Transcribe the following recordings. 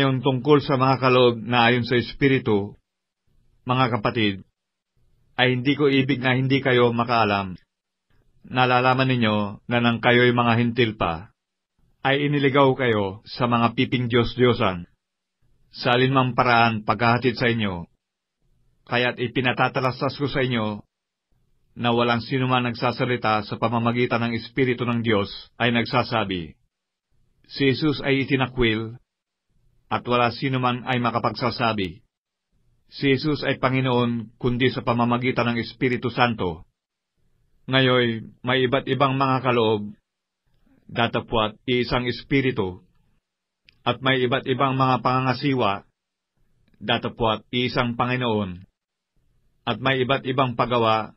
Ngayon tungkol sa mga kaloob na ayon sa Espiritu, mga kapatid, ay hindi ko ibig na hindi kayo makaalam. Nalalaman ninyo na nang kayo'y mga hintil pa, ay iniligaw kayo sa mga piping Diyos-Diyosan, sa alinmang paraan paghahatid sa inyo. Kaya't ipinatatalastas ko sa inyo na walang sino man nagsasalita sa pamamagitan ng Espiritu ng Diyos ay nagsasabi, si Jesus ay itinakwil, at wala sino man ay makapagsasabi, si Jesus ay Panginoon kundi sa pamamagitan ng Espiritu Santo. Ngayon, may iba't ibang mga kaloob, datapwat iisang Espiritu, at may iba't ibang mga pangangasiwa, datapwat iisang Panginoon, at may iba't ibang pagawa,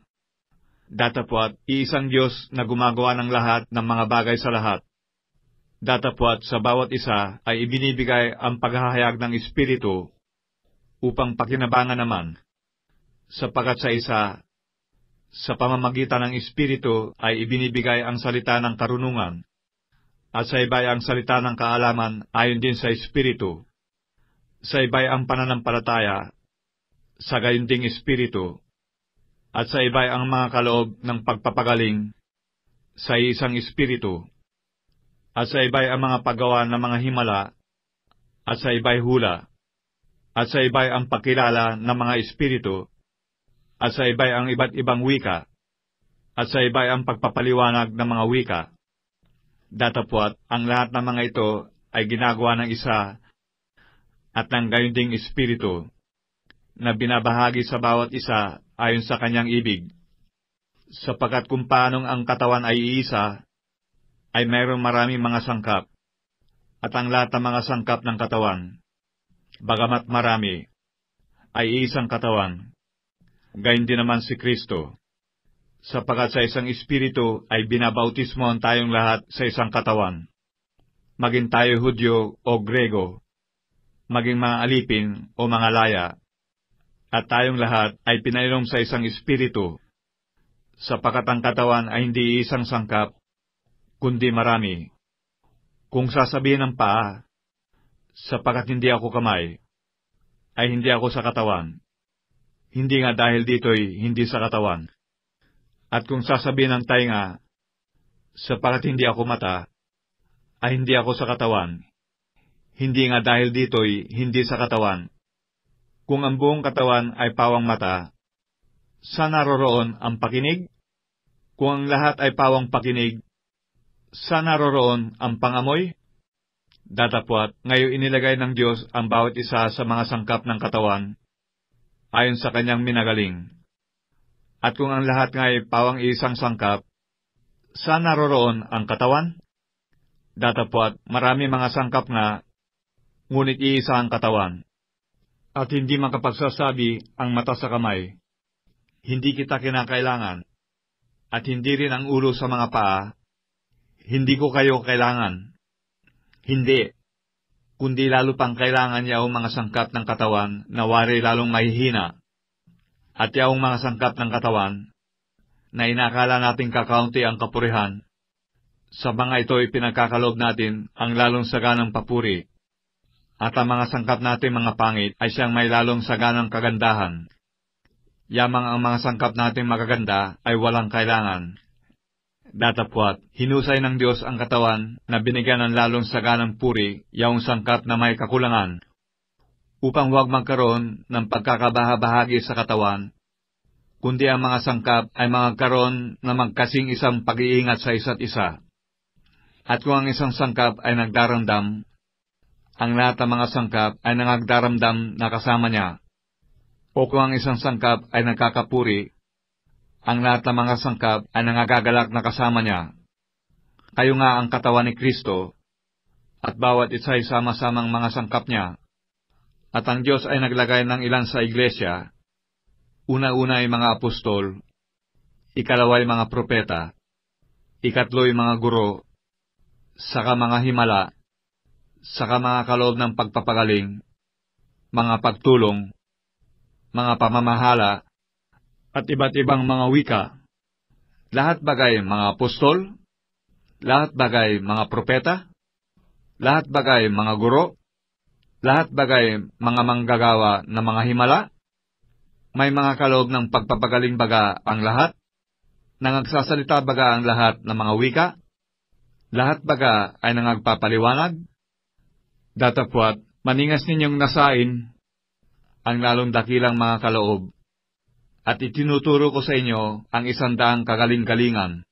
datapwat iisang Diyos na gumagawa ng lahat ng mga bagay sa lahat. Datapwat sa bawat isa ay ibinibigay ang paghahayag ng Espiritu upang pakinabangan naman, sapagkat sa isa, sa pamamagitan ng Espiritu ay ibinibigay ang salita ng karunungan, at sa iba'y ang salita ng kaalaman ayon din sa Espiritu. Sa iba'y ang pananampalataya, sa gayon ding Espiritu, at sa iba'y ang mga kaloob ng pagpapagaling, sa isang Espiritu, at sa iba'y ang mga paggawa ng mga himala, at sa iba'y hula, at sa iba'y ang pakilala ng mga Espiritu, at sa iba'y ang iba't ibang wika, at sa iba'y ang pagpapaliwanag ng mga wika. Datapwat, ang lahat ng mga ito ay ginagawa ng isa at ng gayon ding Espiritu, na binabahagi sa bawat isa ayon sa kanyang ibig. Sapagkat kung paanong ang katawan ay iisa, ay mayroong maraming mga sangkap, at ang lahat ng mga sangkap ng katawan, bagamat marami, ay isang katawan. Gayon din naman si Kristo, sapagkat sa isang Espiritu ay binabautismohan tayong lahat sa isang katawan, maging tayo Hudyo o Grego, maging mga alipin o mga laya, at tayong lahat ay pinainom sa isang Espiritu, sapagkat ang katawan ay hindi isang sangkap, kundi marami. Kung sasabihin ng paa, sapagkat hindi ako kamay, ay hindi ako sa katawan, hindi nga dahil dito'y hindi sa katawan. At kung sasabihin ng tainga, sapagkat hindi ako mata, ay hindi ako sa katawan, hindi nga dahil dito'y hindi sa katawan. Kung ang buong katawan ay pawang mata, saan naroroon ang pakinig? Kung ang lahat ay pawang pakinig, saan naroroon ang pangamoy? Datapwat, ngayon inilagay ng Diyos ang bawat isa sa mga sangkap ng katawan, ayon sa kanyang minagaling. At kung ang lahat nga'y pawang isang sangkap, saan naroroon ang katawan? Datapwat, marami mga sangkap nga, ngunit iisa ang katawan. At hindi makapagsasabi ang mata sa kamay, hindi kita kinakailangan, at hindi rin ang ulo sa mga paa, hindi ko kayo kailangan. Hindi, kundi lalo pang kailangan yaong mga sangkap ng katawan na wari lalong mahihina, at yaong mga sangkap ng katawan na inakala nating kakaunti ang kapurihan, sa mga ito'y pinagkakaloob natin ang lalong saganang papuri, at ang mga sangkap natin mga pangit ay siyang may lalong saganang kagandahan. Yamang ang mga sangkap natin magaganda ay walang kailangan. Datapwat, hinusay ng Diyos ang katawan na binigyan ng lalong saganang puri yaong sangkap na may kakulangan, upang huwag magkaroon ng pagkakabahabahagi sa katawan, kundi ang mga sangkap ay magkaroon na magkasing isang pag-iingat sa isa't isa. At kung ang isang sangkap ay nagdaramdam, ang lahat ng mga sangkap ay nangagdaramdam na kasama niya. O kung ang isang sangkap ay nagkakapuri, ang lahat ng mga sangkap ay nangagagalak na kasama niya. Kayo nga ang katawan ni Kristo, at bawat isa ay sama-samang mga sangkap niya. At ang Diyos ay naglagay ng ilan sa iglesia, una-una ay mga apostol, ikalawa ay mga propeta, ikatlo ay mga guro, saka mga himala, saka mga kaloob ng pagpapagaling, mga pagtulong, mga pamamahala, at iba't ibang mga wika. Lahat bagay mga apostol, lahat bagay mga propeta, lahat bagay mga guro, Lahat bagay mga manggagawa na mga himala? May mga kaloob ng pagpapagaling baga ang lahat? Nangagsasalita baga ang lahat ng mga wika? Lahat baga ay nangagpapaliwanag? Datapwat, maningas ninyong nasain ang lalong dakilang mga kaloob, at itinuturo ko sa inyo ang 100 kagaling-galingan.